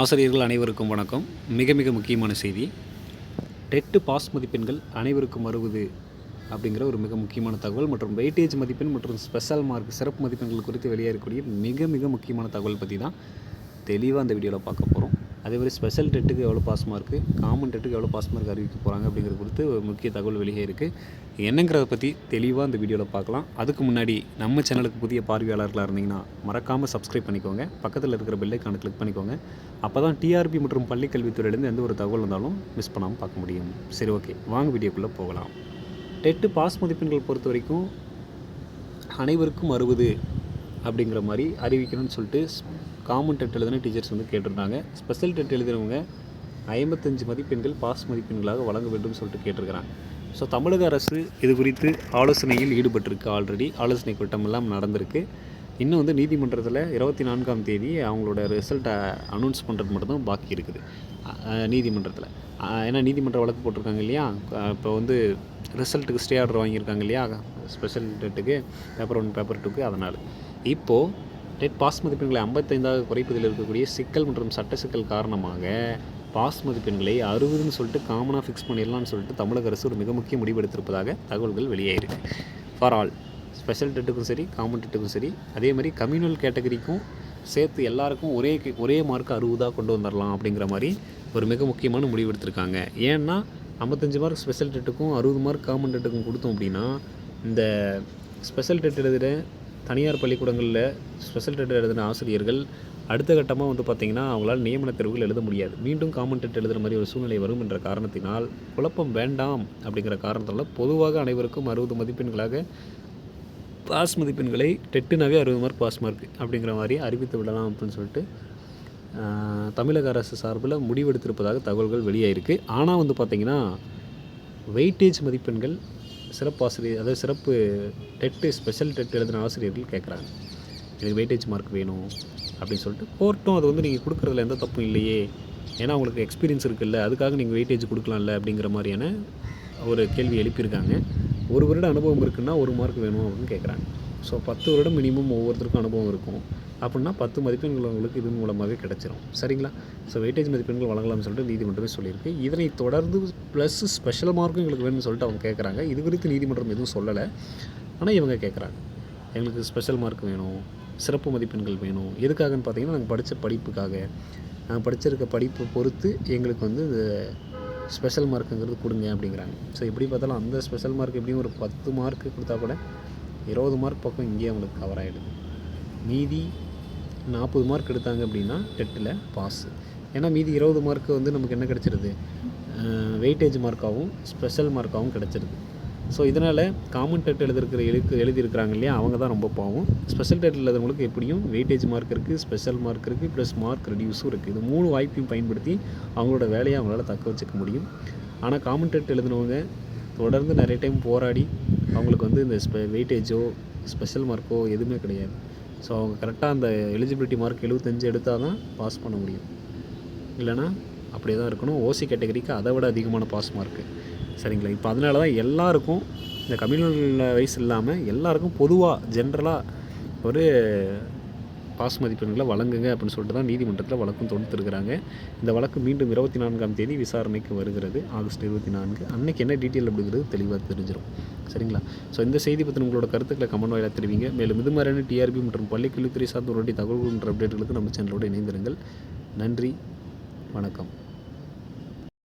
ஆசிரியர்கள் அனைவருக்கும் வணக்கம். மிக மிக முக்கியமான செய்தி. டெட்டு பாஸ் மதிப்பெண்கள் அனைவருக்கும் வருவது அப்படிங்கிற ஒரு மிக முக்கியமான தகவல் மற்றும் வெயிட்டேஜ் மதிப்பெண் மற்றும் ஸ்பெஷல் மார்க் சிறப்பு மதிப்பெண்கள் குறித்து வெளியேறக்கூடிய மிக மிக முக்கியமான தகவல் பற்றி தான் தெளிவாக அந்த வீடியோவில் பார்க்க போகிறோம். அதேமாதிரி ஸ்பெஷல் டெட்டுக்கு எவ்வளோ பாஸ் மார்க்கு, காமன் டெட்டுக்கு எவ்வளோ பாஸ் மார்க் அறிவிக்க போகிறாங்க அப்படிங்கிறது குறித்து ஒரு முக்கிய தகவல் வெளியே இருக்குது. என்னங்கிறத பற்றி தெளிவாக அந்த வீடியோவில் பார்க்கலாம். அதுக்கு முன்னாடி நம்ம சேனலுக்கு புதிய பார்வையாளர்களாக இருந்தீங்கன்னா மறக்காமல் சப்ஸ்கிரைப் பண்ணிக்கோங்க. பக்கத்தில் இருக்கிற பெல் ஐக்கானை கிளிக் பண்ணிக்கோங்க. அப்போ தான் டிஆர்பி மற்றும் பள்ளிக்கல்வித்துறையிலேருந்து எந்த ஒரு தகவல் இருந்தாலும் மிஸ் பண்ணாமல் பார்க்க முடியும். சரி, ஓகே, வாங்க வீடியோக்குள்ளே போகலாம். டெட்டு பாஸ் மதிப்பெண்கள் பொறுத்த வரைக்கும் அனைவருக்கும் 60 அப்படிங்கிற மாதிரி அறிவிக்கணும்னு சொல்லிட்டு காமன் டெட் எழுதின டீச்சர்ஸ் வந்து கேட்டிருந்தாங்க. ஸ்பெஷல் டெட் எழுதினவங்க 55 மதிப்பெண்கள் பாஸ் மதிப்பெண்களாக வழங்க வேண்டும் சொல்லிட்டு கேட்டிருக்கிறாங்க. ஸோ தமிழக அரசு இது குறித்து ஆலோசனையில் ஈடுபட்டிருக்கு. ஆல்ரெடி ஆலோசனை கூட்டம் எல்லாம் நடந்திருக்கு. இன்னும் வந்து நீதிமன்றத்தில் 24ஆம் தேதி அவங்களோட ரிசல்ட்டை அனௌன்ஸ் பண்ணுறது மட்டும்தான் பாக்கி இருக்குது நீதிமன்றத்தில். ஏன்னா நீதிமன்ற வழக்கு போட்டிருக்காங்க இல்லையா, இப்போ வந்து ரிசல்ட்டுக்கு ஸ்டே ஆர்டர் வாங்கியிருக்காங்க இல்லையா ஸ்பெஷல் டெட்டுக்கு, பேப்பர் 1 பேப்பர் 2க்கு. அதனால் இப்போது டெட் பாஸ் மதிப்பெண்களை 55ஆக குறைப்பதில் இருக்கக்கூடிய சிக்கல் மற்றும் சட்ட சிக்கல் காரணமாக பாஸ் மதிப்பெண்களை 60ன்னு சொல்லிட்டு காமனாக ஃபிக்ஸ் பண்ணிடலாம்னு சொல்லிட்டு தமிழக அரசு ஒரு மிக முக்கிய முடிவெடுத்திருப்பதாக தகவல்கள் வெளியாயிருக்கு. ஃபார் ஆல், ஸ்பெஷல் டெட்டுக்கும் சரி, காமன் டெட்டுக்கும் சரி, அதே மாதிரி கம்யூனல் கேட்டகரிக்கும் சேர்த்து எல்லாருக்கும் ஒரே மார்க் 60 கொண்டு வந்துடலாம் அப்படிங்கிற மாதிரி ஒரு மிக முக்கியமான முடிவு எடுத்திருக்காங்க. ஏன்னா 55 மார்க் ஸ்பெஷல் டெட்டுக்கும் 60 மார்க் காமன் டெட்டுக்கும் கொடுத்தோம் அப்படின்னா இந்த ஸ்பெஷல் டெட் எழுதுகிற தனியார் பள்ளிக்கூடங்களில் ஸ்பெஷல் டெட் எழுதின ஆசிரியர்கள் அடுத்த கட்டமாக வந்து பார்த்திங்கன்னா அவங்களால் நியமன தேர்வுகள் எழுத முடியாது. மீண்டும் காமன் டெட் எழுதுகிற மாதிரி ஒரு சூழ்நிலை வரும் என்ற காரணத்தினால் குழப்பம் வேண்டாம் அப்படிங்கிற காரணத்தால் பொதுவாக அனைவருக்கும் 60 மதிப்பெண்களாக பாஸ் மதிப்பெண்களை டெட்டுனாவே 60 மார்க் பாஸ் மார்க் அப்படிங்கிற மாதிரி அறிவித்து விடலாம் அப்படின்னு சொல்லிட்டு தமிழக அரசு சார்பில் முடிவெடுத்திருப்பதாக தகவல்கள் வெளியாயிருக்கு. ஆனால் வந்து பார்த்திங்கன்னா வெயிட்டேஜ் மதிப்பெண்கள் சிறப்பு ஆசிரியர், அதாவது சிறப்பு டெட்டு ஸ்பெஷல் டெட் எழுதின ஆசிரியர்கள் கேட்குறாங்க. எனக்கு வெயிட்டேஜ் மார்க் வேணும் அப்படின்னு சொல்லிட்டு கோர்ட்டும் அது வந்து நீங்கள் கொடுக்குறதுல எந்த தப்பும் இல்லையே, ஏன்னா உங்களுக்கு எக்ஸ்பீரியன்ஸ் இருக்குல்ல, அதுக்காக நீங்கள் வெயிட்டேஜ் கொடுக்கலாம்ல அப்படிங்கிற மாதிரியான ஒரு கேள்வி எழுப்பியிருக்காங்க. 1 வருட அனுபவம் இருக்குன்னா 1 மார்க் வேணும் அப்படின்னு கேட்குறாங்க. ஸோ 10 வருடம் மினிமம் ஒவ்வொருத்தருக்கும் அனுபவம் இருக்கும் அப்படின்னா 10 மதிப்பெண்கள் உங்களுக்கு இது மூலமாகவே கிடச்சிரும். சரிங்களா? ஸோ வெயிட்டேஜ் மதிப்பெண்கள் வழங்கலாம்னு சொல்லிட்டு நீதிமன்றமே சொல்லியிருக்கு. இதனை தொடர்ந்து ப்ளஸ் ஸ்பெஷல் மார்க்கும் எங்களுக்கு வேணும்னு சொல்லிட்டு அவங்க கேட்குறாங்க. இது குறித்து நீதிமன்றம் எதுவும் சொல்லலை, ஆனால் இவங்க கேட்குறாங்க எங்களுக்கு ஸ்பெஷல் மார்க் வேணும், சிறப்பு மதிப்பெண்கள் வேணும். எதுக்காகன்னு பார்த்தீங்கன்னா நாங்கள் படித்த படிப்புக்காக, நாங்கள் படிச்சிருக்க படிப்பை பொறுத்து எங்களுக்கு வந்து இந்த ஸ்பெஷல் மார்க்குங்கிறது கொடுங்க அப்படிங்கிறாங்க. ஸோ எப்படி பார்த்தாலும் அந்த ஸ்பெஷல் மார்க் எப்படியும் ஒரு 10 மார்க்கு கொடுத்தா கூட 20 மார்க் பக்கம் இங்கேயே அவங்களுக்கு கவர் ஆகிடுது. மீதி 40 மார்க் எடுத்தாங்க அப்படின்னா டெட்டில் பாஸு. ஏன்னா மீதி 20 மார்க்கு வந்து நமக்கு என்ன கிடச்சிருது, வெயிட்டேஜ் மார்க்காகவும் ஸ்பெஷல் மார்க்காகவும் கிடச்சிருது. ஸோ இதனால் காமன் டெட் எழுதியிருக்கிறாங்க இல்லையா, அவங்க தான் ரொம்ப பாவம். ஸ்பெஷல் டெட் எழுதுறவங்களுக்கு எப்படியும் வெயிட்டேஜ் மார்க் இருக்குது, ஸ்பெஷல் மார்க் இருக்குது, ப்ளஸ் மார்க் ரெடியூஸும் இருக்குது. இது 3 வாய்ப்பையும் பயன்படுத்தி அவங்களோட வேலையை அவங்களால தக்க வச்சுக்க முடியும். ஆனால் காமன் டெட் எழுதினவங்க தொடர்ந்து நிறைய டைம் போராடி அவங்களுக்கு வந்து இந்த வெயிட்டேஜோ ஸ்பெஷல் மார்க்கோ எதுவுமே கிடையாது. ஸோ அவங்க கரெக்டாக அந்த எலிஜிபிலிட்டி மார்க் 75 எடுத்தால் தான் பாஸ் பண்ண முடியும். இல்லைனா அப்படியே தான் இருக்கணும். ஓசி கேட்டகரிக்கு அதை விட அதிகமான பாஸ் மார்க்கு. சரிங்களா? இப்போ அதனால தான் எல்லாருக்கும் இந்த கம்யூனல் வைஸ் இல்லாமல் எல்லாருக்கும் பொதுவாக ஜென்ரலாக ஒரு பாஸ் மதிப்பெண்களை வழங்குங்க அப்படின்னு சொல்லிட்டு தான் நீதிமன்றத்தில் வழக்கும் தொடுத்துருக்கிறாங்க. இந்த வழக்கு மீண்டும் 24ஆம் தேதி விசாரணைக்கு வருகிறது. ஆகஸ்ட் 24 அன்றைக்கி என்ன டீட்டெயில் அப்படிங்கிறது தெளிவாக தெரிஞ்சிடும். சரிங்களா? ஸோ இந்த செய்தி பற்றி உங்களோட கருத்துக்களை கமெண்ட் வாயிலாக தெரிவிங்க. மேலும் இது மாதிரியான டிஆர்பி மற்றும் பள்ளிக்கல்வித்துறை சார்ந்த உடனடி தகவல்கள் என்ற அப்டேட்டுகளுக்கு நம்ம சேனலோடு இணைந்திருங்கள். நன்றி, வணக்கம்.